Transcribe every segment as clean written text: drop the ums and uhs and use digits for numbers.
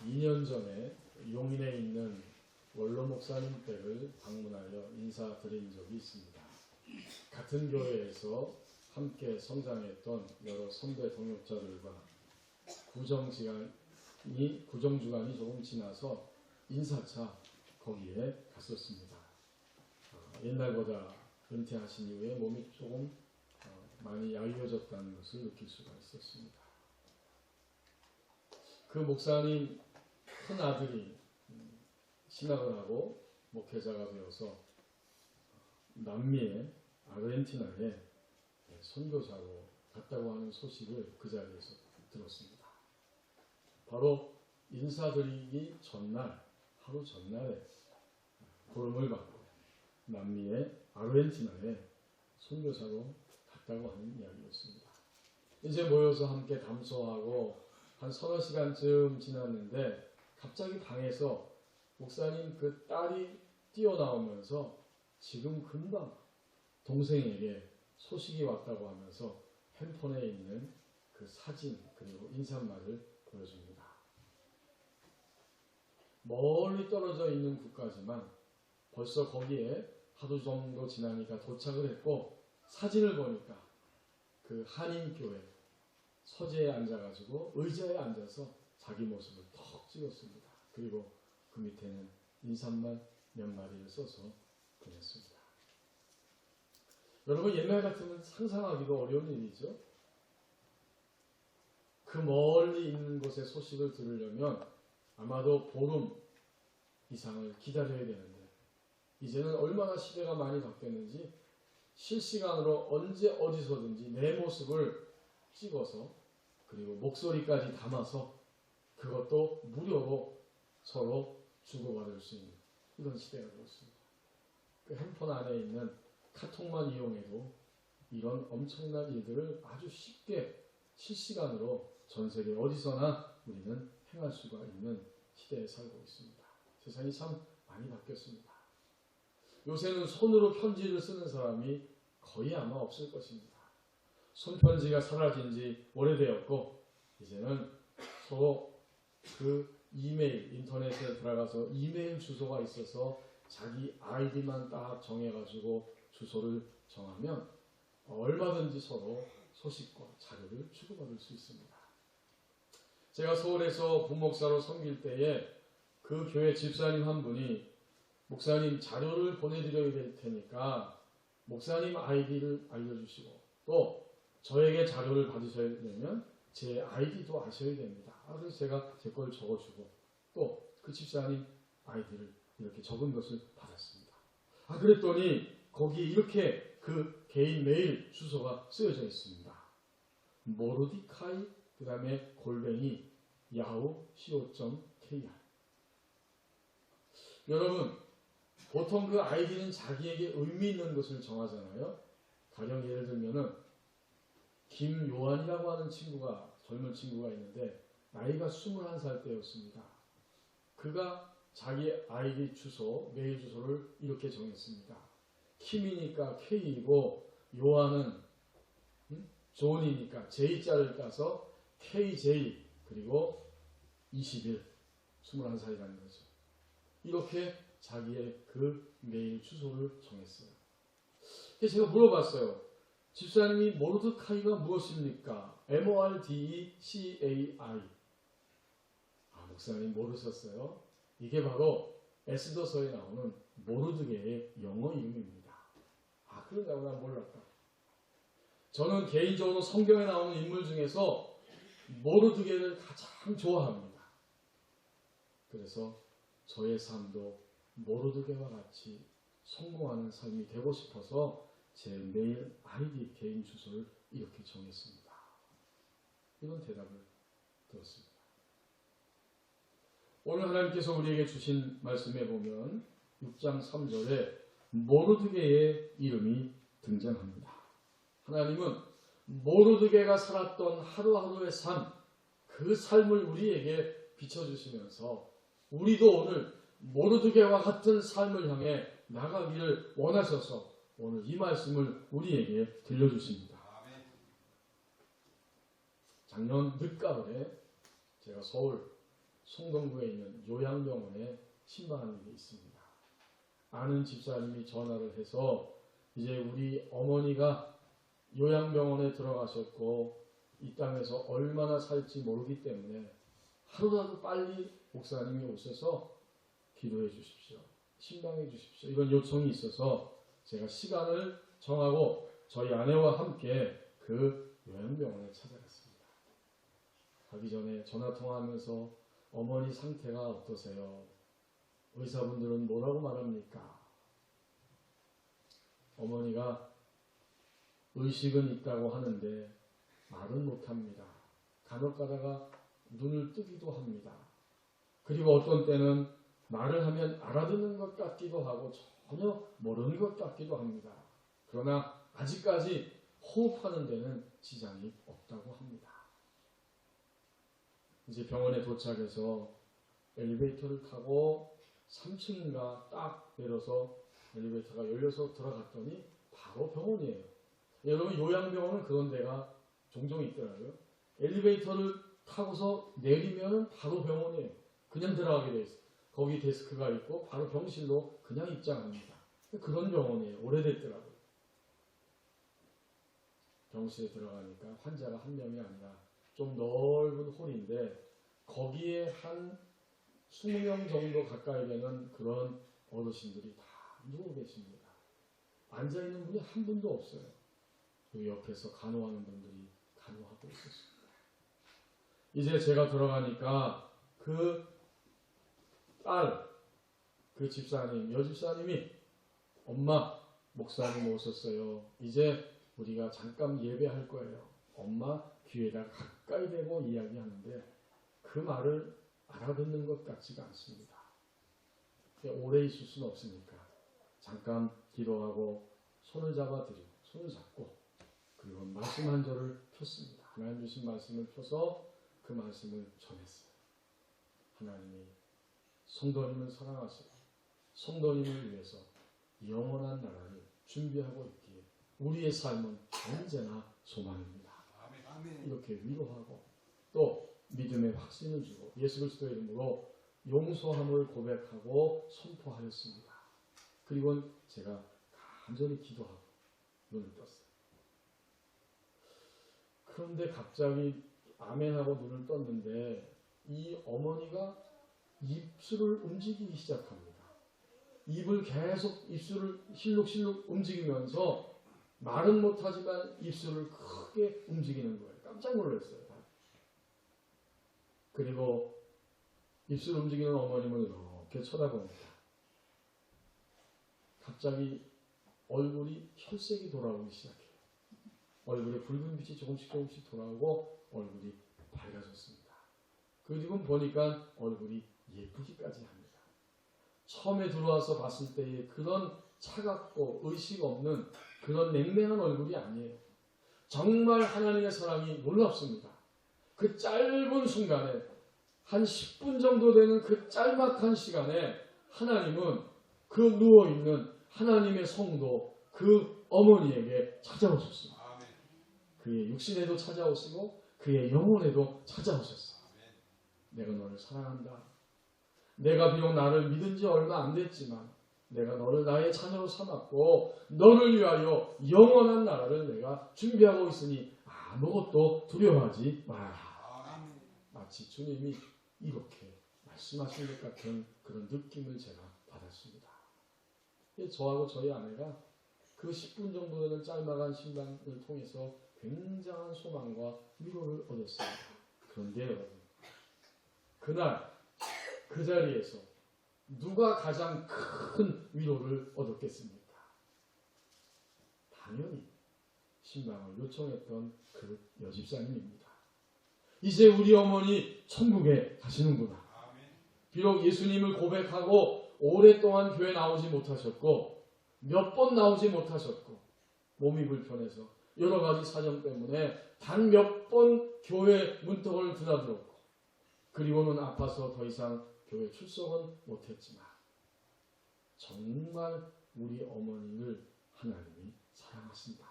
2년 전에 용인에 있는 원로 목사님 댁을 방문하여 인사드린 적이 있습니다. 같은 교회에서 함께 성장했던 여러 선배 동역자들과 구정주간이 조금 지나서 인사차 거기에 갔었습니다. 옛날보다 은퇴하신 이후에 몸이 조금 많이 야위어졌다는 것을 느낄 수가 있었습니다. 그 목사님 큰 아들이 신학을 하고 목회자가 되어서 남미의 아르헨티나에 선교사로 갔다고 하는 소식을 그 자리에서 들었습니다. 바로 인사드리기 전날, 하루 전날에 부름을 받고 남미의 아르헨티나에 선교사로 갔다고 하는 이야기였습니다. 이제 모여서 함께 담소하고 한 서너 시간쯤 지났는데 갑자기 방에서 목사님 그 딸이 뛰어나오면서 지금 금방 동생에게 소식이 왔다고 하면서 핸폰에 있는 그 사진 그리고 인사말을 보여줍니다. 멀리 떨어져 있는 국가지만 벌써 거기에 하루 정도 지나니까 도착을 했고 사진을 보니까 그 한인교회 서재에 앉아가지고 의자에 앉아서 자기 모습을 턱 찍었습니다. 그리고 그 밑에는 인사말 몇 마디를 써서 보냈습니다. 여러분 옛날 같으면 상상하기도 어려운 일이죠. 그 멀리 있는 곳의 소식을 들으려면 아마도 보름 이상을 기다려야 되는데 이제는 얼마나 시대가 많이 바뀌었는지 실시간으로 언제 어디서든지 내 모습을 찍어서 그리고 목소리까지 담아서 그것도 무료로 서로 주고받을 수 있는 이런 시대가 되었습니다. 그 핸폰 안에 있는 카톡만 이용해도 이런 엄청난 일들을 아주 쉽게 실시간으로 전 세계 어디서나 우리는 행할 수가 있는 시대에 살고 있습니다. 세상이 참 많이 바뀌었습니다. 요새는 손으로 편지를 쓰는 사람이 거의 아마 없을 것입니다. 손편지가 사라진 지 오래되었고 이제는 서로 그 이메일, 인터넷에 들어가서 이메일 주소가 있어서 자기 아이디만 딱 정해가지고 주소를 정하면 얼마든지 서로 소식과 자료를 주고받을 수 있습니다. 제가 서울에서 부목사로 섬길 때에 그 교회 집사님 한 분이 목사님 자료를 보내드려야 될 테니까 목사님 아이디를 알려주시고 또 저에게 자료를 받으셔야 되면 제 아이디도 아셔야 됩니다. 그래서 제가 제 걸 적어주고 또 그 집사님 아이디를 이렇게 적은 것을 받았습니다. 그랬더니 거기에 이렇게 그 개인 메일 주소가 쓰여져 있습니다. 모르디카이 그 다음에 @ yahoo.co.kr. 여러분 보통 그 아이디는 자기에게 의미 있는 것을 정하잖아요. 가령 예를 들면은 김요한이라고 하는 젊은 친구가 있는데 나이가 21살 때였습니다. 그가 자기 아이디 주소, 메일 주소를 이렇게 정했습니다. 킴이니까 K이고 요한은 존이니까 J자를 따서 KJ 그리고 21, 21살이라는 거죠. 이렇게 자기의 그 메일 주소를 정했어요. 그래서 제가 물어봤어요. 집사님이 모르드카이가 무엇입니까? MORDECAI. 목사님 모르셨어요? 이게 바로 에스더서에 나오는 모르드게의 영어 이름입니다. 그런다고 난 몰랐다. 저는 개인적으로 성경에 나오는 인물 중에서 모르드게를 가장 좋아합니다. 그래서 저의 삶도 모르드게와 같이 성공하는 삶이 되고 싶어서 제 메일 아이디 개인 주소를 이렇게 정했습니다. 이런 대답을 들었습니다. 오늘 하나님께서 우리에게 주신 말씀에 보면 6장 3절에 모르드게의 이름이 등장합니다. 하나님은 모르드게가 살았던 하루하루의 삶, 그 삶을 우리에게 비춰주시면서 우리도 오늘 모르드게와 같은 삶을 향해 나가기를 원하셔서 오늘 이 말씀을 우리에게 들려주십니다. 작년 늦가을에 제가 서울 송동구에 있는 요양병원에 신방한 일이 있습니다. 아는 집사님이 전화를 해서 이제 우리 어머니가 요양병원에 들어가셨고 이 땅에서 얼마나 살지 모르기 때문에 하루라도 빨리 목사님이 오셔서 기도해 주십시오. 신방해 주십시오. 이런 요청이 있어서 제가 시간을 정하고 저희 아내와 함께 그 요양병원에 찾아갔습니다. 가기 전에 전화통화하면서 어머니 상태가 어떠세요? 의사분들은 뭐라고 말합니까? 어머니가 의식은 있다고 하는데 말은 못합니다. 간혹 가다가 눈을 뜨기도 합니다. 그리고 어떤 때는 말을 하면 알아듣는 것 같기도 하고 전혀 모르는 것 같기도 합니다. 그러나 아직까지 호흡하는 데는 지장이 없다고 합니다. 이제 병원에 도착해서 엘리베이터를 타고 3층인가 딱 내려서 엘리베이터가 열려서 들어갔더니 바로 병원이에요. 여러분 요양병원은 그런 데가 종종 있더라고요. 엘리베이터를 타고서 내리면 바로 병원이에요. 그냥 들어가게 돼 있어요. 거기 데스크가 있고 바로 병실로 그냥 입장합니다. 그런 병원이에요. 오래됐더라고요. 병실에 들어가니까 환자가 한 명이 아니라 좀 넓은 홀인데 거기에 한 20명 정도 가까이 되는 그런 어르신들이 다 누워 계십니다. 앉아있는 분이 한 분도 없어요. 그 옆에서 간호하는 분들이 간호하고 있었습니다. 이제 제가 들어가니까 그 딸, 그 집사님, 여집사님이 엄마, 목사님 오셨어요. 이제 우리가 잠깐 예배할 거예요. 엄마 귀에다 가까이 대고 이야기하는데 그 말을 알아듣는 것 같지가 않습니다. 오래 있을 수는 없으니까 잠깐 기도하고 손을 잡아드리고 손을 잡고 그리고 말씀 한 절을 폈습니다. 하나님 주신 말씀을 펴서 그 말씀을 전했어요. 하나님이 성도님을 사랑하시고 성도님을 위해서 영원한 나라를 준비하고 있기에 우리의 삶은 언제나 소망입니다. 이렇게 위로하고 또 믿음의 확신을 주고 예수 그리스도의 이름으로 용서함을 고백하고 선포하였습니다. 그리고 제가 간절히 기도하고 눈을 떴어요. 그런데 갑자기 아멘하고 눈을 떴는데 이 어머니가 입술을 움직이기 시작합니다. 입을 계속 입술을 실룩실룩 움직이면서 말은 못하지만 입술을 크게 움직이는 거예요. 깜짝 놀랐어요. 그리고 입술 움직이는 어머님을 이렇게 쳐다봅니다. 갑자기 얼굴이 혈색이 돌아오기 시작해요. 얼굴에 붉은 빛이 조금씩 돌아오고 얼굴이 밝아졌습니다. 그리고 보니까 얼굴이 예쁘기까지 합니다. 처음에 들어와서 봤을 때의 그런 차갑고 의식 없는 그런 냉랭한 얼굴이 아니에요. 정말 하나님의 사랑이 놀랍습니다. 그 짧은 순간에 한 10분 정도 되는 그 짤막한 시간에 하나님은 그 누워있는 하나님의 성도 그 어머니에게 찾아오셨습니다. 그의 육신에도 찾아오시고 그의 영혼에도 찾아오셨어요. 내가 너를 사랑한다. 내가 비록 나를 믿은 지 얼마 안 됐지만 내가 너를 나의 자녀로 삼았고 너를 위하여 영원한 나라를 내가 준비하고 있으니 아무것도 두려워하지 말아라. 마치 주님이 이렇게 말씀하신 것 같은 그런 느낌을 제가 받았습니다. 저하고 저희 아내가 그 10분 정도 되는 짤막한 신방을 통해서 굉장한 소망과 위로를 얻었습니다. 그런데 여러분, 그날 그 자리에서 누가 가장 큰 위로를 얻었겠습니까? 당연히 신방을 요청했던 그 여집사님입니다. 이제 우리 어머니 천국에 가시는구나. 비록 예수님을 고백하고 오랫동안 교회 나오지 못하셨고 몇 번 나오지 못하셨고 몸이 불편해서 여러 가지 사정 때문에 단 몇 번 교회 문턱을 드나들었고 그리고는 아파서 더 이상 교회 출석은 못했지만 정말 우리 어머니를 하나님이 사랑하신다.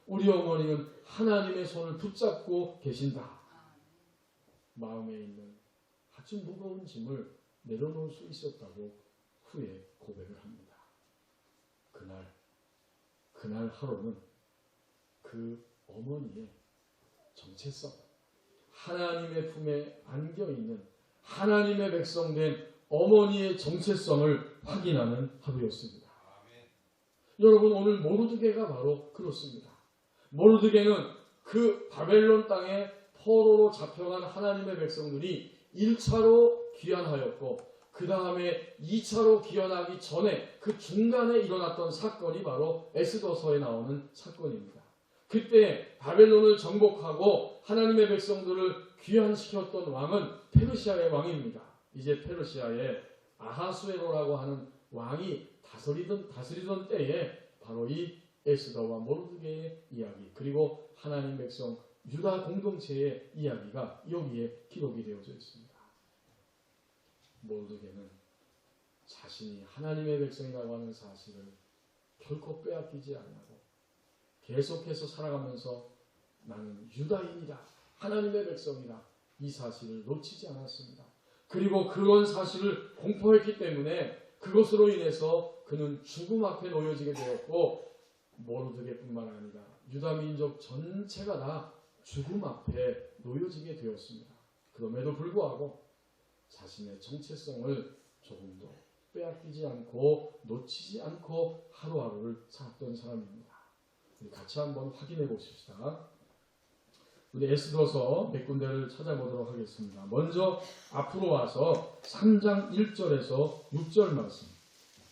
우리 어머니는 하나님의 손을 붙잡고 계신다. 마음에 있는 아주 무거운 짐을 내려놓을 수 있었다고 후에 고백을 합니다. 그날 하루는 그 어머니의 정체성, 하나님의 품에 안겨있는 하나님의 백성된 어머니의 정체성을 확인하는 하루였습니다. 여러분, 오늘 모르드게가 바로 그렇습니다. 모르드게는 그 바벨론 땅에 포로로 잡혀간 하나님의 백성들이 1차로 귀환하였고 그 다음에 2차로 귀환하기 전에 그 중간에 일어났던 사건이 바로 에스더서에 나오는 사건입니다. 그때 바벨론을 정복하고 하나님의 백성들을 귀환시켰던 왕은 페르시아의 왕입니다. 이제 페르시아의 아하수에로라고 하는 왕이 다스리던 때에 바로 이 에스더와 모르드게의 이야기, 그리고 하나님 백성 유다 공동체의 이야기가 여기에 기록이 되어져 있습니다. 모르드게는 자신이 하나님의 백성이라고 하는 사실을 결코 빼앗기지 않고 계속해서 살아가면서 나는 유다인이다, 하나님의 백성이다, 이 사실을 놓치지 않았습니다. 그리고 그런 사실을 공포했기 때문에 그것으로 인해서 그는 죽음 앞에 놓여지게 되었고, 모르드게뿐만 아니라 유다 민족 전체가 다 죽음 앞에 놓여지게 되었습니다. 그럼에도 불구하고 자신의 정체성을 조금도 빼앗기지 않고 놓치지 않고 하루하루를 살았던 사람입니다. 우리 같이 한번 확인해 보십시다. 우리 에스더서 몇 군데를 찾아보도록 하겠습니다. 먼저 앞으로 와서 3장 1절에서 6절 말씀.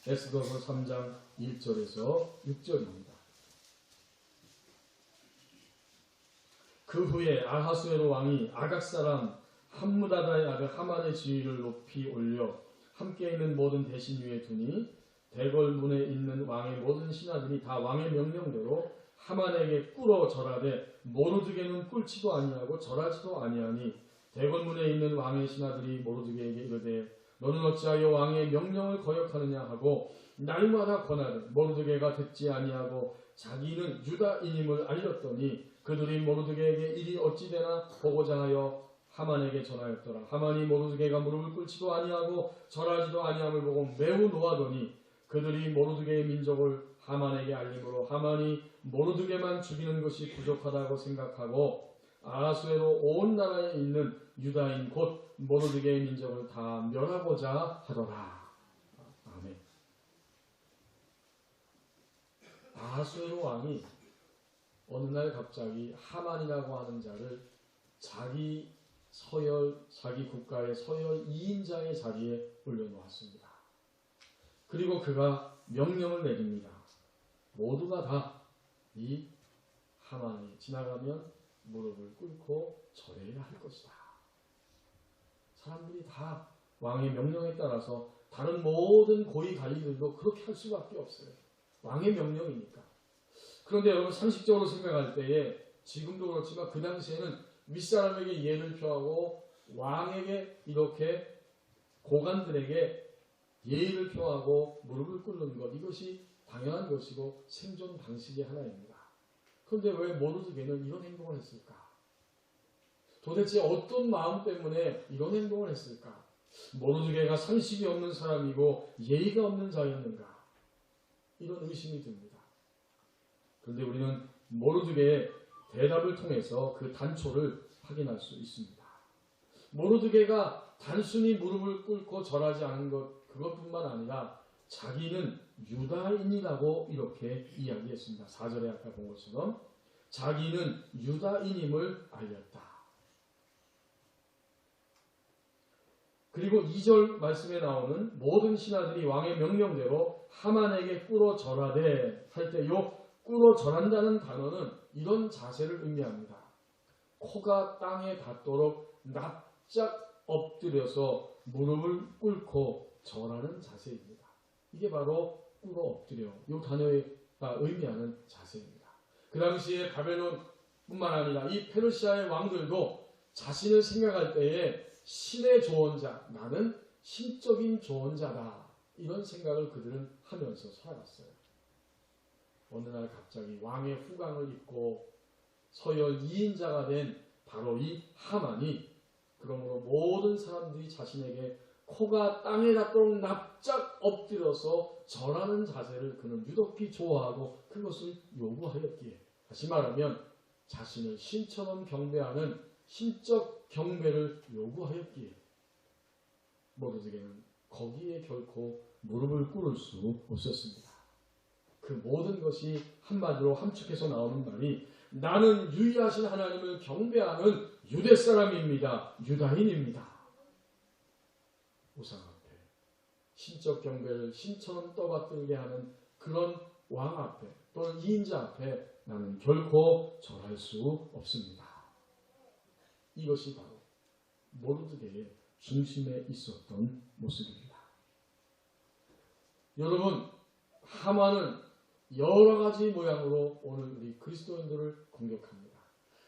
에스더서 3장 1절에서 6절입니다. 그 후에 아하수에로 왕이 아각 사람 함무다다의 아들 하만의 지위를 높이 올려 함께 있는 모든 대신 위에 두니 대궐문에 있는 왕의 모든 신하들이 다 왕의 명령대로 하만에게 꿇어 절하되 모르드게는 꿇지도 아니하고 절하지도 아니하니 대궐문에 있는 왕의 신하들이 모르드게에게 이르되 너는 어찌하여 왕의 명령을 거역하느냐 하고 날마다 권하되 모르드게가 듣지 아니하고 자기는 유다인임을 알렸더니 그들이 모르드게에게 일이 어찌 되나 보고자 하여 하만에게 전하였더라. 하만이 모르드게가 무릎을 꿇지도 아니하고 절하지도 아니함을 보고 매우 노하더니 그들이 모르드게의 민족을 하만에게 알림으로 하만이 모르드게만 죽이는 것이 부족하다고 생각하고 아하수에로 온 나라에 있는 유다인 곧 모르드게의 민족을 다 멸하고자 하더라. 아멘. 아하수에로 왕이 어느 날 갑자기 하만이라고 하는 자를 자기 국가의 서열 2인자의 자리에 올려놓았습니다. 그리고 그가 명령을 내립니다. 모두가 다 이 하만이 지나가면 무릎을 꿇고 절해야 할 것이다. 사람들이 다 왕의 명령에 따라서 다른 모든 고위 관리들도 그렇게 할 수밖에 없어요. 왕의 명령이니까. 그런데 여러분 상식적으로 생각할 때에 지금도 그렇지만 그 당시에는 윗사람에게 예를 표하고 왕에게 이렇게 고관들에게 예의를 표하고 무릎을 꿇는 것, 이것이 당연한 것이고 생존 방식의 하나입니다. 그런데 왜 모르드게는 이런 행동을 했을까? 도대체 어떤 마음 때문에 이런 행동을 했을까? 모르드게가 상식이 없는 사람이고 예의가 없는 자였는가? 이런 의심이 듭니다. 그런데 우리는 모르드게의 대답을 통해서 그 단초를 확인할 수 있습니다. 모르드게가 단순히 무릎을 꿇고 절하지 않은 것, 그것뿐만 아니라 자기는 유다인이라고 이렇게 이야기했습니다. 4절에 아까 본 것처럼 자기는 유다인임을 알렸다. 그리고 2절 말씀에 나오는 모든 신하들이 왕의 명령대로 하만에게 꿇어 절하되 할 때 요 꿇어 절한다는 단어는 이런 자세를 의미합니다. 코가 땅에 닿도록 납작 엎드려서 무릎을 꿇고 절하는 자세입니다. 이게 바로 꿇어 엎드려, 이 단어가 의미하는 자세입니다. 그 당시에 바벨론뿐만 아니라 이 페르시아의 왕들도 자신을 생각할 때에 신의 조언자, 나는 신적인 조언자다, 이런 생각을 그들은 하면서 살아갔어요. 어느 날 갑자기 왕의 후광을 입고 서열 2인자가 된 바로 이 하만이 그러므로 모든 사람들이 자신에게 코가 땅에 닿도록 납작 엎드려서 절하는 자세를 그는 유독히 좋아하고 그것을 요구하였기에, 다시 말하면 자신을 신처럼 경배하는 신적 경배를 요구하였기에 모르드게는 거기에 결코 무릎을 꿇을 수 없었습니다. 그 모든 것이 한마디로 함축해서 나오는 말이 나는 유일하신 하나님을 경배하는 유대 사람입니다. 유다인입니다. 우상 앞에 신적 경배를 신처럼 떠받들게 하는 그런 왕 앞에 또는 이인자 앞에 나는 결코 절할 수 없습니다. 이것이 바로 모르드게의 중심에 있었던 모습입니다. 여러분, 하만은 여러 가지 모양으로 오늘 우리 그리스도인들을 공격합니다.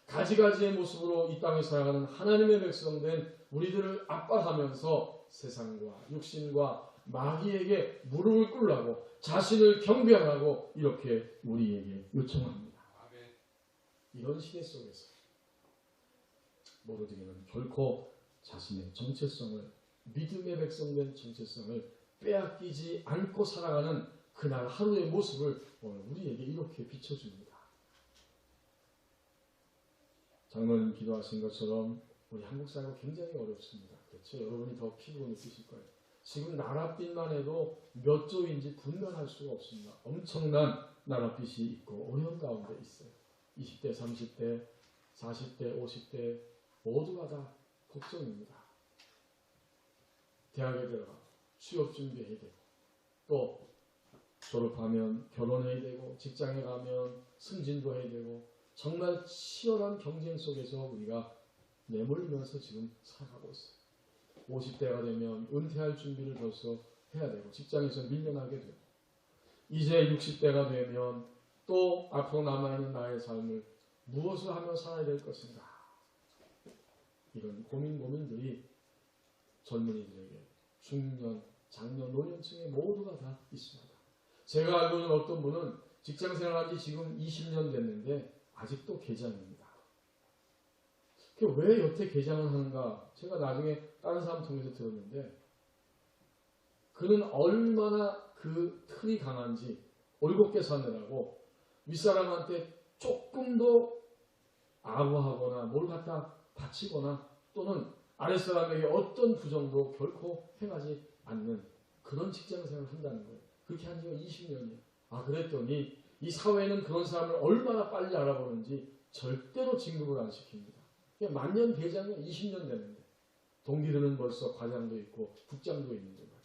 가지가지의 모습으로 이 땅에 살아가는 하나님의 백성된 우리들을 압박하면서 세상과 육신과 마귀에게 무릎을 꿇으라고 자신을 경배하라고 이렇게 우리에게 요청합니다. 이런 시대 속에서 모르드게는 결코 자신의 정체성을, 믿음의 백성된 정체성을 빼앗기지 않고 살아가는 그날 하루의 모습을 오늘 우리에게 이렇게 비춰줍니다. 장로님 기도하신 것처럼 우리 한국 사회가 굉장히 어렵습니다. 그렇죠? 여러분이 더 피부로 느끼실 거예요. 지금 나랏빛만 해도 몇 조인지 분간할 수가 없습니다. 엄청난 나랏빛이 있고 어려운 가운데 있어요. 20대, 30대, 40대, 50대 모두가 다 걱정입니다. 대학에 들어가 취업 준비해야 되고 또 졸업하면 결혼해야 되고 직장에 가면 승진도 해야 되고 정말 치열한 경쟁 속에서 우리가 내몰리면서 지금 살아가고 있어요. 50대가 되면 은퇴할 준비를 벌써 해야 되고 직장에서 밀려나게 되고 이제 60대가 되면 또 앞으로 남아있는 나의 삶을 무엇을 하며 살아야 될 것인가, 이런 고민들이 젊은이들에게 중년, 장년, 노년층에 모두가 다 있습니다. 제가 알고 있는 어떤 분은 직장 생활한 지 지금 20년 됐는데 아직도 계장입니다. 왜 여태 계장을 하는가 제가 나중에 다른 사람 통해서 들었는데 그는 얼마나 그 틀이 강한지 올곧게 사느라고 윗사람한테 조금도 아부하거나 뭘 갖다 바치거나 또는 아랫사람에게 어떤 부정도 결코 행하지 않는 그런 직장생활을 한다는 거예요. 그렇게 한 지가 20년이에요. 그랬더니 이 사회는 그런 사람을 얼마나 빨리 알아보는지 절대로 진급을 안 시킵니다. 만년 계장이 20년 됐는데 동기들은 벌써 과장도 있고 국장도 있는데 말이에요.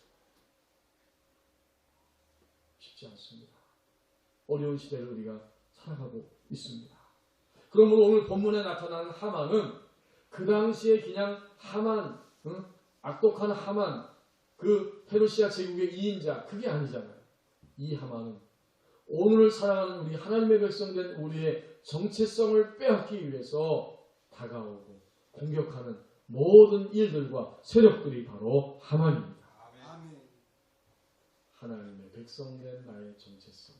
쉽지 않습니다. 어려운 시대를 우리가 살아가고 있습니다. 그러므로 오늘 본문에 나타나는 하만은 그 당시에 그냥 하만, 악독한 하만, 그 페르시아 제국의 2인자, 그게 아니잖아요. 이 하만은 오늘 살아가는 우리 하나님의 백성된 우리의 정체성을 빼앗기 위해서 다가오고 공격하는 모든 일들과 세력들이 바로 하만입니다. 하나님의 백성된 나의 정체성,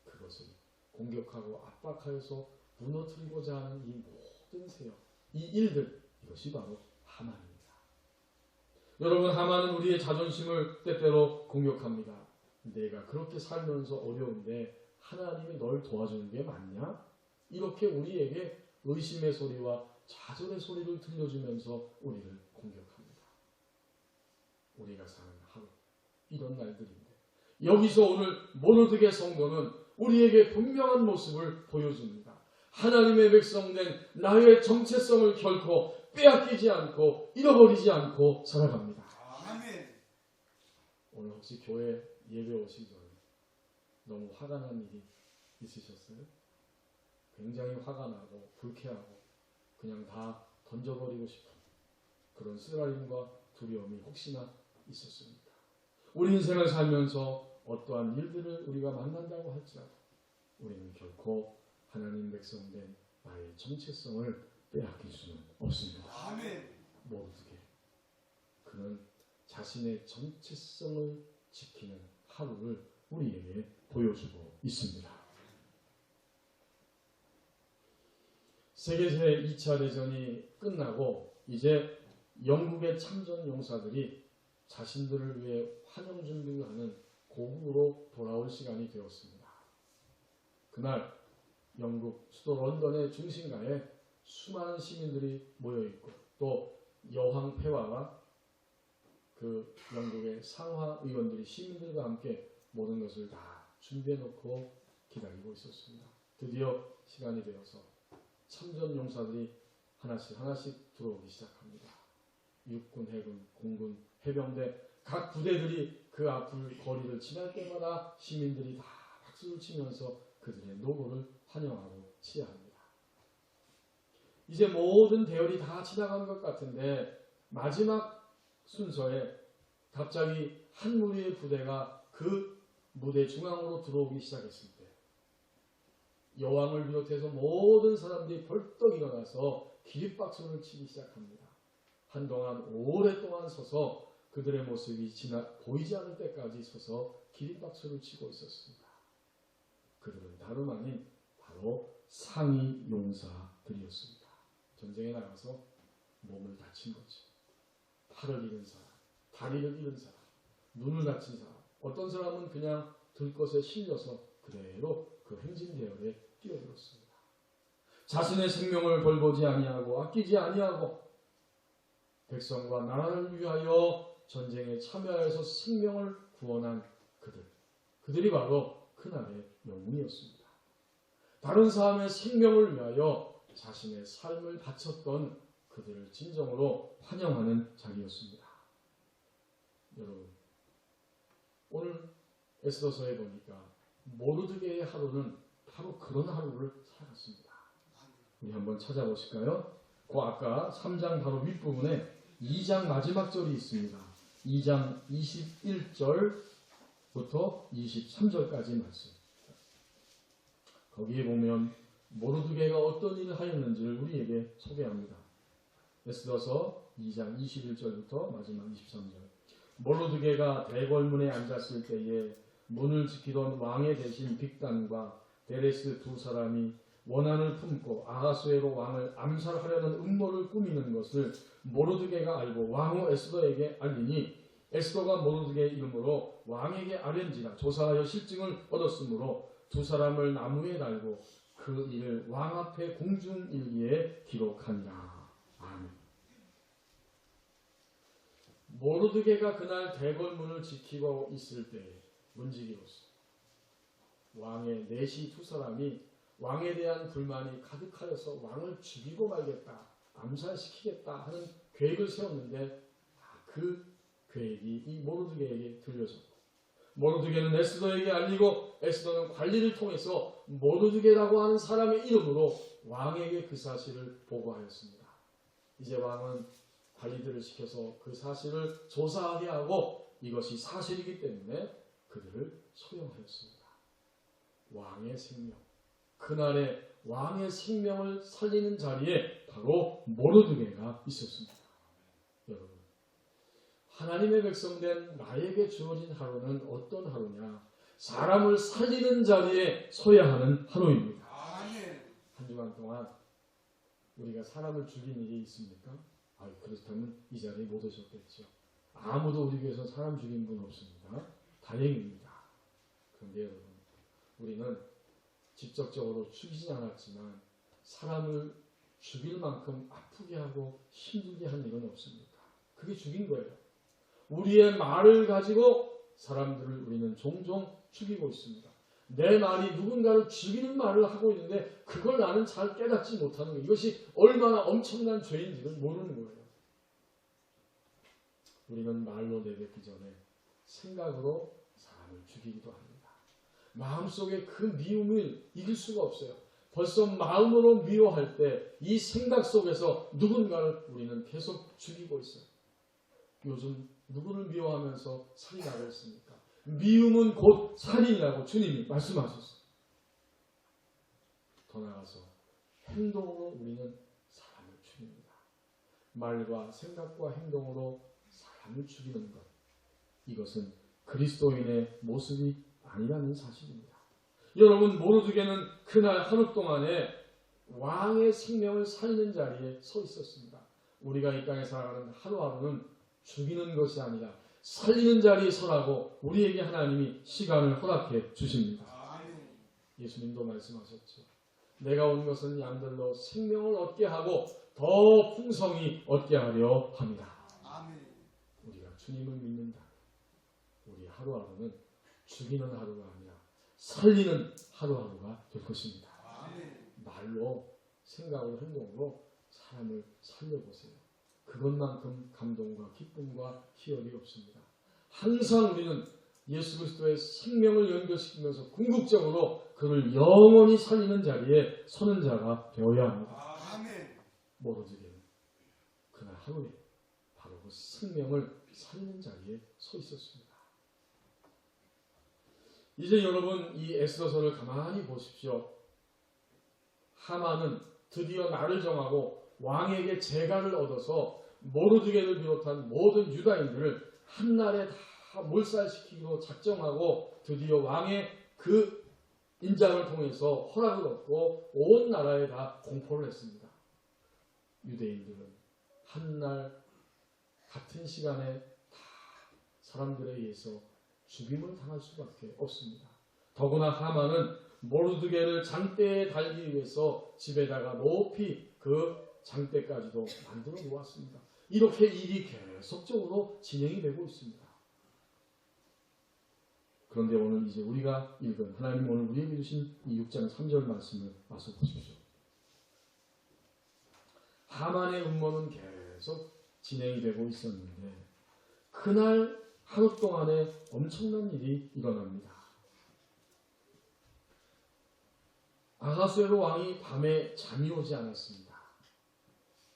그것을 공격하고 압박하여서 무너뜨리고자 하는 이 모든 세력, 이 일들, 이것이 바로 하만입니다. 여러분, 하만은 우리의 자존심을 때때로 공격합니다. 내가 그렇게 살면서 어려운데 하나님이 널 도와주는 게 맞냐? 이렇게 우리에게 의심의 소리와 좌절의 소리를 들려주면서 우리를 공격합니다. 우리가 사는 하루, 이런 날들인데 여기서 오늘 모르드게 성도는 우리에게 분명한 모습을 보여줍니다. 하나님의 백성된 나의 정체성을 결코 빼앗기지 않고 잃어버리지 않고 살아갑니다. 아멘. 오늘 혹시 교회 예배 오시기 전에 너무 화가 난 일이 있으셨어요? 굉장히 화가 나고 불쾌하고 그냥 다 던져버리고 싶은 그런 쓰라림과 두려움이 혹시나 있었습니까? 우리 인생을 살면서 어떠한 일들을 우리가 만난다고 할지라도 우리는 결코 하나님 백성된 나의 정체성을 빼앗길 수는 없습니다. 아멘. 모르드게 그는 자신의 정체성을 지키는 하루를 우리에게 보여주고 있습니다. 세계대 2차 대전이 끝나고 이제 영국의 참전 용사들이 자신들을 위해 환영 준비를 하는 고국으로 돌아올 시간이 되었습니다. 그날 영국 수도 런던의 중심가에 수많은 시민들이 모여있고 또 여왕 폐하와 그 영국의 상하 의원들이 시민들과 함께 모든 것을 다 준비해놓고 기다리고 있었습니다. 드디어 시간이 되어서 참전 용사들이 하나씩 들어오기 시작합니다. 육군, 해군, 공군, 해병대 각 부대들이 그 앞을 거리를 지날 때마다 시민들이 다 박수를 치면서 그들의 노고를 환영하고 치하합니다. 이제 모든 대열이 다 지나간 것 같은데 마지막 순서에 갑자기 한 무리의 부대가 그 무대 중앙으로 들어오기 시작했을 때 여왕을 비롯해서 모든 사람들이 벌떡 일어나서 기립박수를 치기 시작합니다. 한동안 오랫동안 서서 그들의 모습이 보이지 않을 때까지 서서 기립박수를 치고 있었습니다. 그들은 다름 아닌 바로 상위 용사들이었습니다. 전쟁에 나가서 몸을 다친 거죠. 팔을 잃은 사람, 다리를 잃은 사람, 눈을 다친 사람, 어떤 사람은 그냥 들것에 실려서 그대로 그 행진대열에 뛰어들었습니다. 자신의 생명을 벌거지 아니하고 아끼지 아니하고 백성과 나라를 위하여 전쟁에 참여해서 생명을 구원한 그들이 바로 그날의 영웅이었습니다. 다른 사람의 생명을 위하여 자신의 삶을 바쳤던 그들을 진정으로 환영하는 자리였습니다. 여러분, 오늘 에스더서에 보니까 모르드게의 하루는 바로 그런 하루를 살았습니다. 우리 한번 찾아보실까요? 그 아까 3장 바로 윗부분에 2장 마지막 절이 있습니다. 2장 21절부터 23절까지 말씀. 거기에 보면 모르드게가 어떤 일을 하였는지를 우리에게 소개합니다. 에스더서 2장 21절부터 마지막 23절. 모르드게가 대궐문에 앉았을 때에 문을 지키던 왕의 대신 빅단과 데레스 두 사람이 원한을 품고 아하수에로 왕을 암살하려는 음모를 꾸미는 것을 모르드게가 알고 왕후 에스더에게 알리니 에스더가 모르드게의 이름으로 왕에게 아뢰는지라 조사하여 실증을 얻었으므로 두 사람을 나무에 달고 그 일을 왕 앞에 공중일기에 기록하니라. 아멘. 모르드게가 그날 대궐문을 지키고 있을 때에 문지기로서 왕의 내시 두 사람이 왕에 대한 불만이 가득하여서 왕을 죽이고 말겠다, 암살시키겠다 하는 계획을 세웠는데 그 계획이 이 모르드게에게 들려졌고 모르드게는 에스더에게 알리고 에스더는 관리를 통해서 모르드게라고 하는 사람의 이름으로 왕에게 그 사실을 보고하였습니다. 이제 왕은 관리들을 시켜서 그 사실을 조사하게 하고 이것이 사실이기 때문에 그들을 소용하였습니다. 왕의 생명, 그날의 왕의 생명을 살리는 자리에 바로 모르드게가 있었습니다. 여러분, 하나님의 백성된 나에게 주어진 하루는 어떤 하루냐? 사람을 살리는 자리에 서야 하는 하루입니다. 한 주간 동안 우리가 사람을 죽인 일이 있습니까? 그렇다면 이 자리에 못 오셨겠죠. 아무도 우리 교회에서 사람 죽인 분 없습니다. 다행입니다. 그런데 여러분, 우리는 직접적으로 죽이지 않았지만 사람을 죽일 만큼 아프게 하고 힘들게 한 일은 없습니까? 그게 죽인 거예요. 우리의 말을 가지고 사람들을 우리는 종종 죽이고 있습니다. 내 말이 누군가를 죽이는 말을 하고 있는데 그걸 나는 잘 깨닫지 못하는 거예요. 이것이 얼마나 엄청난 죄인지를 모르는 거예요. 우리는 말로 내뱉기 전에 생각으로 사람을 죽이기도 합니다. 마음속에 그 미움을 이길 수가 없어요. 벌써 마음으로 미워할 때 이 생각 속에서 누군가를 우리는 계속 죽이고 있어요. 요즘 누구를 미워하면서 살인하고 있습니까? 미움은 곧 살인이라고 주님이 말씀하셨어요. 더 나아가서 행동으로 우리는 사람을 죽입니다. 말과 생각과 행동으로 사람을 죽이는 것, 이것은 그리스도인의 모습이 아니라는 사실입니다. 여러분, 모르드게는 그날 하루 동안에 왕의 생명을 살리는 자리에 서 있었습니다. 우리가 이 땅에 살아가는 하루하루는 죽이는 것이 아니라 살리는 자리에 서라고 우리에게 하나님이 시간을 허락해 주십니다. 예수님도 말씀하셨죠. 내가 온 것은 양들로 생명을 얻게 하고 더 풍성히 얻게 하려 합니다. 우리가 주님을 믿는다. 우리 하루하루는 죽이는 하루가 아니라 살리는 하루하루가 될 것입니다. 말로, 생각으로, 행동으로 사람을 살려보세요. 그것만큼 감동과 기쁨과 희열이 없습니다. 항상 우리는 예수 그리스도의 생명을 연결시키면서 궁극적으로 그를 영원히 살리는 자리에 서는 자가 되어야 합니다. 모르드게는 그날 하루에 바로 그 생명을 살리는 자리에 서 있었습니다. 이제 여러분 이 에스더서를 가만히 보십시오. 하만은 드디어 날을 정하고 왕에게 재가를 얻어서 모르드게를 비롯한 모든 유다인들을 한날에 다 몰살시키기로 작정하고 드디어 왕의 그 인장을 통해서 허락을 얻고 온 나라에 다 공포를 했습니다. 유대인들은 한날 같은 시간에 다 사람들에 의해서 죽임을 당할 수밖에 없습니다. 더구나 하만은 모르드게를 장대에 달기 위해서 집에다가 높이 그 장대까지도 만들어 놓았습니다. 이렇게 일이 계속적으로 진행이 되고 있습니다. 그런데 오늘 이제 우리가 읽은 하나님 오늘 우리에게 주신 이 6장 3절 말씀을 와서 보십시오. 하만의 음모는 계속 진행이 되고 있었는데 그날 하루 동안에 엄청난 일이 일어납니다. 아하수에로 왕이 밤에 잠이 오지 않았습니다.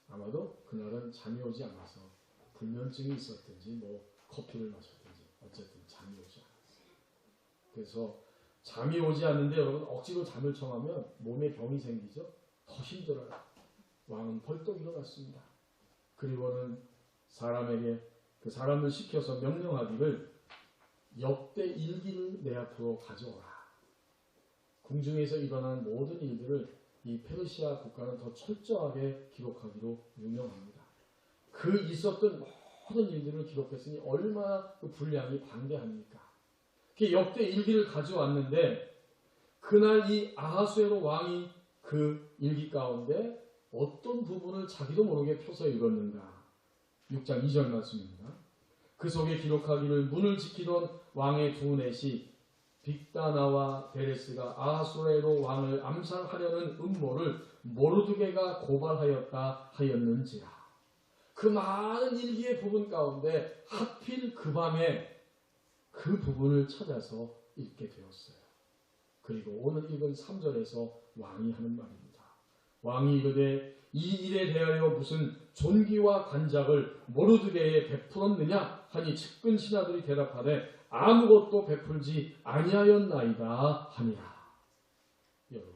아마도 그날은 잠이 오지 않아서 불면증이 있었든지 뭐 커피를 마셨든지 어쨌든 잠이 오지 않았어요. 그래서 잠이 오지 않는데 여러분 억지로 잠을 청하면 몸에 병이 생기죠. 더 힘들어요. 왕은 벌떡 일어났습니다. 그리고는 사람에게 그 사람을 시켜서 명령하기를 역대 일기를 내 앞으로 가져오라. 궁중에서 일어난 모든 일들을 이 페르시아 국가는 더 철저하게 기록하기로 유명합니다. 그 있었던 모든 일들을 기록했으니 얼마나 그 분량이 방대합니까? 그 역대 일기를 가져왔는데 그날 이 아하수에로 왕이 그 일기 가운데 어떤 부분을 자기도 모르게 펴서 읽었는가? 6장 2절 말씀입니다. 그 속에 기록하기를 문을 지키던 왕의 두 넷이 빅다나와 베레스가 아하수에로 왕을 암살하려는 음모를 모르드게가 고발하였다 하였는지라. 그 많은 일기의 부분 가운데 하필 그 밤에 그 부분을 찾아서 읽게 되었어요. 그리고 오늘 읽은 3절에서 왕이 하는 말입니다. 왕이 이르되 이 일에 대하여 무슨 존귀와 간작을 모르드게에 베풀었느냐 하니 측근 신하들이 대답하되 아무것도 베풀지 아니하였나이다 하니라. 여러분,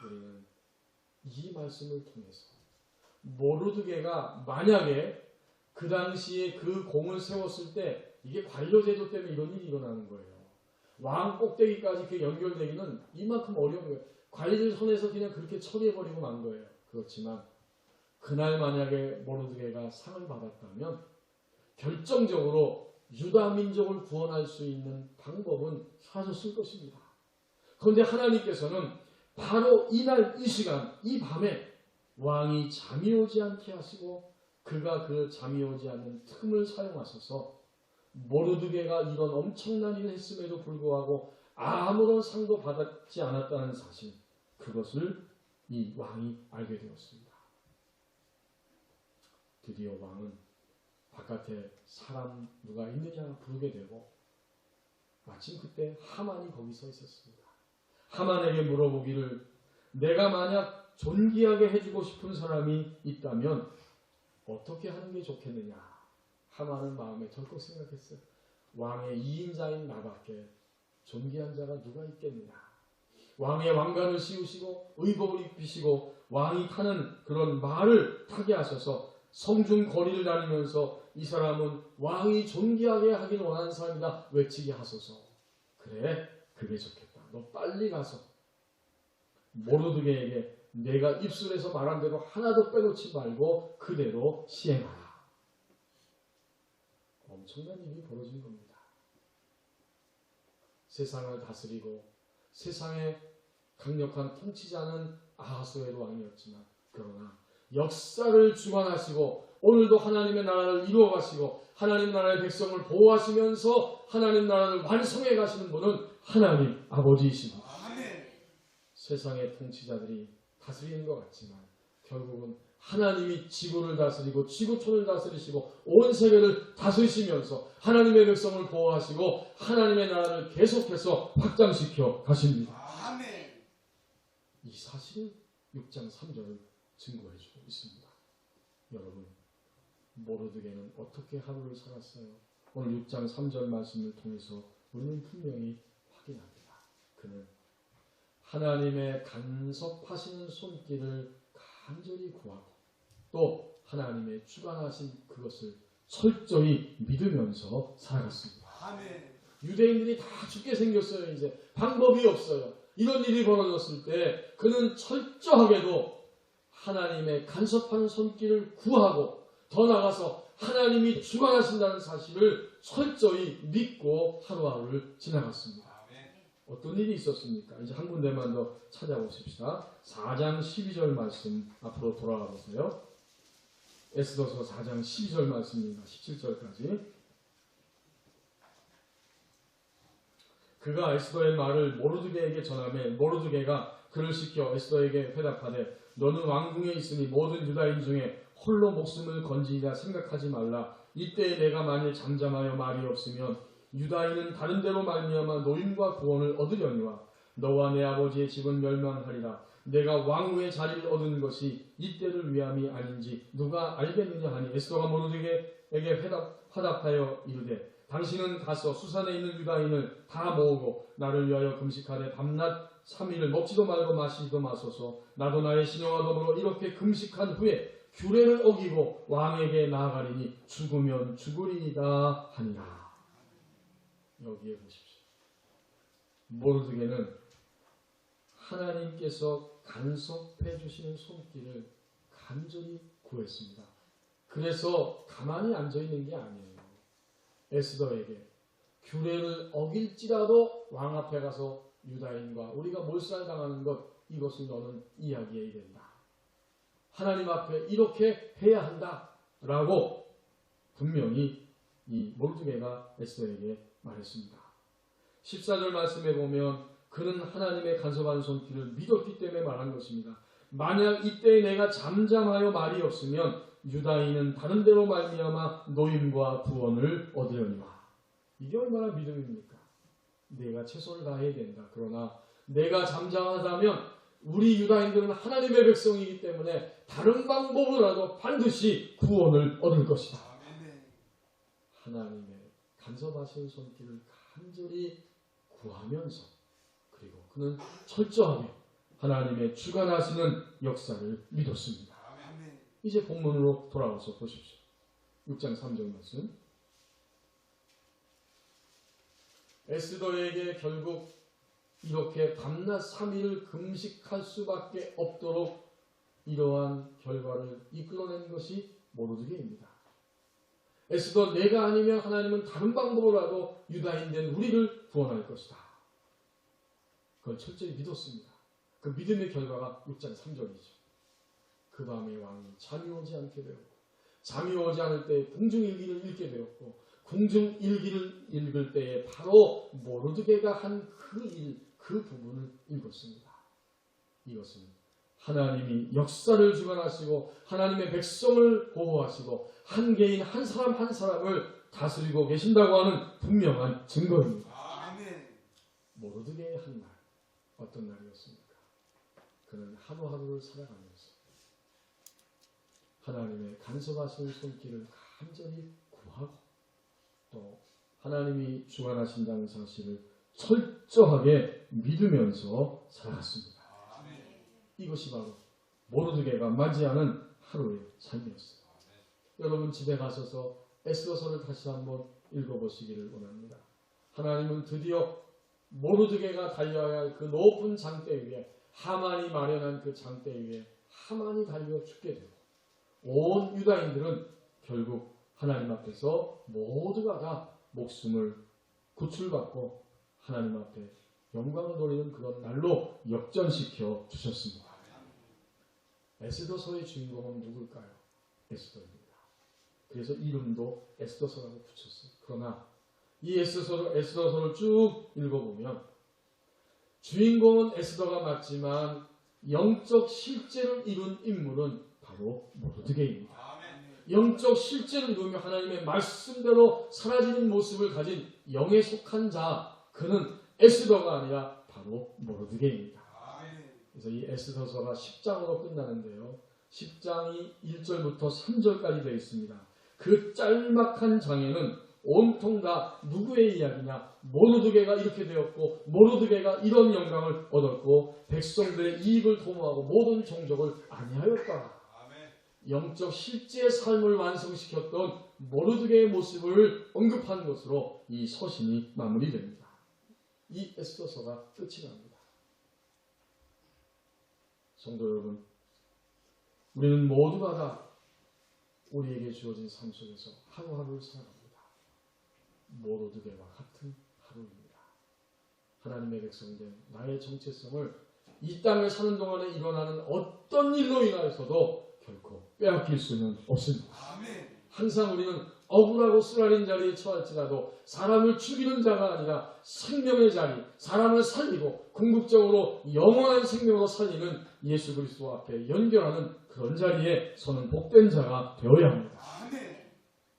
우리는 이 말씀을 통해서 모르드게가 만약에 그 당시에 그 공을 세웠을 때 이게 관료제도 때문에 이런 일이 일어나는 거예요. 왕 꼭대기까지 그 연결되기는 이만큼 어려운 거예요. 관리들 손에서 그냥 그렇게 처리해버리고 만 거예요. 그렇지만 그날 만약에 모르드게가 상을 받았다면 결정적으로 유다 민족을 구원할 수 있는 방법은 사라졌을 것입니다. 그런데 하나님께서는 바로 이날 이 시간 이 밤에 왕이 잠이 오지 않게 하시고 그가 그 잠이 오지 않는 틈을 사용하셔서 모르드게가 이런 엄청난 일을 했음에도 불구하고 아무런 상도 받지 않았다는 사실, 그것을 이 왕이 알게 되었습니다. 드디어 왕은 바깥에 사람 누가 있느냐 부르게 되고 마침 그때 하만이 거기 서 있었습니다. 하만에게 물어보기를 내가 만약 존귀하게 해주고 싶은 사람이 있다면 어떻게 하는 게 좋겠느냐. 하만은 마음에 덜컥 생각했어요. 왕의 2인자인 나밖에 존귀한 자가 누가 있겠느냐. 왕의 왕관을 씌우시고 의복을 입히시고 왕이 타는 그런 말을 타게 하셔서 성중 거리를 다니면서 이 사람은 왕이 존귀하게 하길 원하는 사람이다 외치게 하소서. 그래, 그게 좋겠다. 너 빨리 가서 모르드게에게 내가 입술에서 말한 대로 하나도 빼놓지 말고 그대로 시행하라. 엄청난 일이 벌어진 겁니다. 세상을 다스리고 세상의 강력한 통치자는 아하수에로 왕이었지만, 그러나 역사를 주관하시고 오늘도 하나님의 나라를 이루어 가시고 하나님 나라의 백성을 보호하시면서 하나님 나라를 완성해 가시는 분은 하나님 아버지이십니다. 세상의 통치자들이 다스리는 것 같지만 결국은 하나님이 지구를 다스리고 지구촌을 다스리시고 온 세계를 다스리시면서 하나님의 백성을 보호하시고 하나님의 나라를 계속해서 확장시켜 가십니다. 이 사실을 6장 3절을 증거해주고 있습니다. 여러분, 모르드게는 어떻게 하루를 살았어요? 오늘 6장 3절 말씀을 통해서 우리는 분명히 확인합니다. 그는 하나님의 간섭하시는 손길을 간절히 구하고 또 하나님의 주관하신 그것을 철저히 믿으면서 살아갔습니다. 아멘. 유대인들이 다 죽게 생겼어요. 이제 방법이 없어요. 이런 일이 벌어졌을 때 그는 철저하게도 하나님의 간섭하는 손길을 구하고 더 나아가서 하나님이 주관하신다는 사실을 철저히 믿고 하루하루를 지나갔습니다. 어떤 일이 있었습니까? 이제 한 군데만 더 찾아보십시다. 4장 12절 말씀 앞으로 돌아가 보세요. 에스더서 4장 12절 말씀입니다. 17절까지. 그가 에스더의 말을 모르드게에게 전하매 모르드게가 그를 시켜 에스더에게 대답하되 너는 왕궁에 있으니 모든 유다인 중에 홀로 목숨을 건지리라 생각하지 말라. 이때 내가 만일 잠잠하여 말이 없으면 유다인은 다른 데로 말미암아 노임과 구원을 얻으려니와 너와 내 아버지의 집은 멸망하리라. 내가 왕후의 자리를 얻은 것이 이때를 위함이 아닌지 누가 알겠느냐 하니 에스더가 모르드게에게 화답하여 이르되 당신은 가서 수산에 있는 유다인을 다 모으고 나를 위하여 금식하되 밤낮 3일을 먹지도 말고 마시지도 마소서. 나도 나의 신령과 더불어 이렇게 금식한 후에 규례를 어기고 왕에게 나아가리니 죽으면 죽으리이다 하니라. 여기에 보십시오. 모르드게는 하나님께서 간섭해 주시는 손길을 간절히 구했습니다. 그래서 가만히 앉아있는 게 아니에요. 에스더에게 규례를 어길지라도 왕 앞에 가서 유다인과 우리가 몰살당하는 것, 이것을 너는 이야기해야 된다. 하나님 앞에 이렇게 해야 한다 라고 분명히 이 모르드게가 에스더에게 말했습니다. 14절 말씀에 보면 그는 하나님의 간섭하는 손길을 믿었기 때문에 말한 것입니다. 만약 이때 내가 잠잠하여 말이 없으면 유다인은 다른 데로 말미암아 노임과 구원을 얻으려니와. 이게 얼마나 믿음입니까? 내가 최선을 다해야 된다. 그러나 내가 잠잠하다면 우리 유다인들은 하나님의 백성이기 때문에 다른 방법으로라도 반드시 구원을 얻을 것이다. 하나님의 간섭하신 손길을 간절히 구하면서, 그리고 그는 철저하게 하나님의 주관하시는 역사를 믿었습니다. 이제 본문으로 돌아와서 보십시오. 6장 3절 말씀. 에스더에게 결국 이렇게 밤낮 3일을 금식할 수밖에 없도록 이러한 결과를 이끌어낸 것이 모르드게입니다. 에스더, 내가 아니면 하나님은 다른 방법으로라도 유다인 된 우리를 구원할 것이다. 그걸 철저히 믿었습니다. 그 믿음의 결과가 6장 3절이죠. 그 밤에 왕이 잠이 오지 않게 되었고, 잠이 오지 않을 때 궁중일기를 읽게 되었고, 궁중일기를 읽을 때에 바로 모르드게가 한 그 일, 그 부분을 읽었습니다. 이것은 하나님이 역사를 주관하시고 하나님의 백성을 보호하시고 한 개인 한 사람 한 사람을 다스리고 계신다고 하는 분명한 증거입니다. 아멘. 모르드게의 한 날, 어떤 날이었습니까? 그는 하루하루를 살아가면서 하나님의 간섭하시는 손길을 간절히 구하고 또 하나님이 주관하신다는 사실을 철저하게 믿으면서 살아갔습니다. 이것이 바로 모르드게가 맞이하는 하루의 삶이었어요. 여러분 집에 가셔서 에스더서를 다시 한번 읽어보시기를 원합니다. 하나님은 드디어 모르드게가 달려야 할 그 높은 장대 위에 하만이 마련한 그 장대 위에 하만이 달려 죽게 되고 온 유다인들은 결국 하나님 앞에서 모두가 다 목숨을 구출받고 하나님 앞에 영광을 돌리는 그런 날로 역전시켜 주셨습니다. 에스더서의 주인공은 누굴까요? 에스더입니다. 그래서 이름도 에스더서라고 붙였어요. 그러나 이 에스더서를 쭉 읽어보면 주인공은 에스더가 맞지만 영적 실제를 이룬 인물은 바로 모르드게입니다. 영적 실제를 이루며 하나님의 말씀대로 사라지는 모습을 가진 영에 속한 자, 그는 에스더가 아니라 바로 모르드게입니다. 그래서 이 에스더서가 10장으로 끝나는데요. 10장이 1절부터 3절까지 되어 있습니다. 그 짤막한 장에는 온통 다 누구의 이야기냐? 모르드게가 이렇게 되었고 모르드게가 이런 영광을 얻었고 백성들의 이익을 도모하고 모든 종족을 안위하였다. 영적 실제 삶을 완성시켰던 모르드게의 모습을 언급한 것으로 이 서신이 마무리됩니다. 이 에스더서가 끝이 납니다. 성도 여러분, 우리는 모두가 다 우리에게 주어진 삶 속에서 하루하루를 살아갑니다. 모르드게와 같은 하루입니다. 하나님의 백성된 나의 정체성을 이 땅에 사는 동안에 일어나는 어떤 일로 인하여서도 결코 빼앗길 수는 없습니다. 항상 우리는 억울하고 쓰라린 자리에 처할지라도 사람을 죽이는 자가 아니라 생명의 자리, 사람을 살리고 궁극적으로 영원한 생명으로 살리는 예수 그리스도 앞에 연결하는 그런 자리에 서는 복된 자가 되어야 합니다.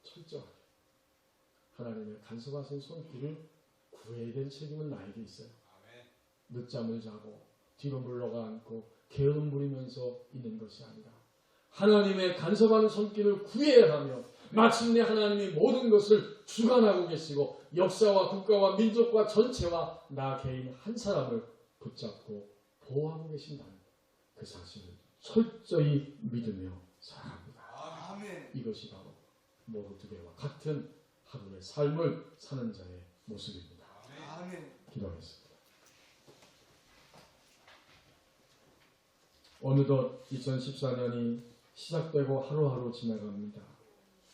철저하게 하나님의 간섭하신 손길을 구해야 될 책임은 나에게 있어요. 늦잠을 자고 뒤로 물러가 앉고 게으름 부리면서 있는 것이 아니라 하나님의 간섭하는 손길을 구해야 하며 마침내 하나님이 모든 것을 주관하고 계시고 역사와 국가와 민족과 전체와 나 개인 한 사람을 붙잡고 보호하고 계신다는 그 사실을 철저히 믿으며 살아갑니다. 이것이 바로 모르드게와 같은 하루의 삶을 사는 자의 모습입니다. 기도하겠습니다. 어느덧 2014년이 시작되고 하루하루 지나갑니다.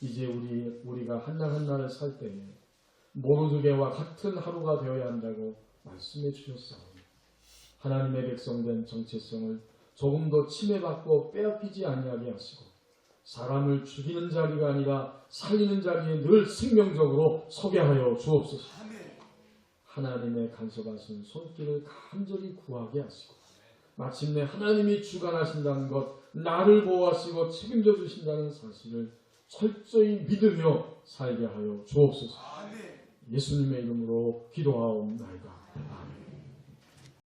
이제 우리가 한날 한날을 살 때에 모르드게와 같은 하루가 되어야 한다고 말씀해 주셨사오니 하나님의 백성된 정체성을 조금도 침해받고 빼앗기지 아니하게 하시고 사람을 죽이는 자리가 아니라 살리는 자리에 늘 생명적으로 서게 하여 주옵소서. 하나님의 간섭하신 손길을 간절히 구하게 하시고 마침내 하나님이 주관하신다는 것, 나를 보호하시고 책임져 주신다는 사실을 철저히 믿으며 살게 하여 주옵소서. 예수님의 이름으로 기도하옵나이다.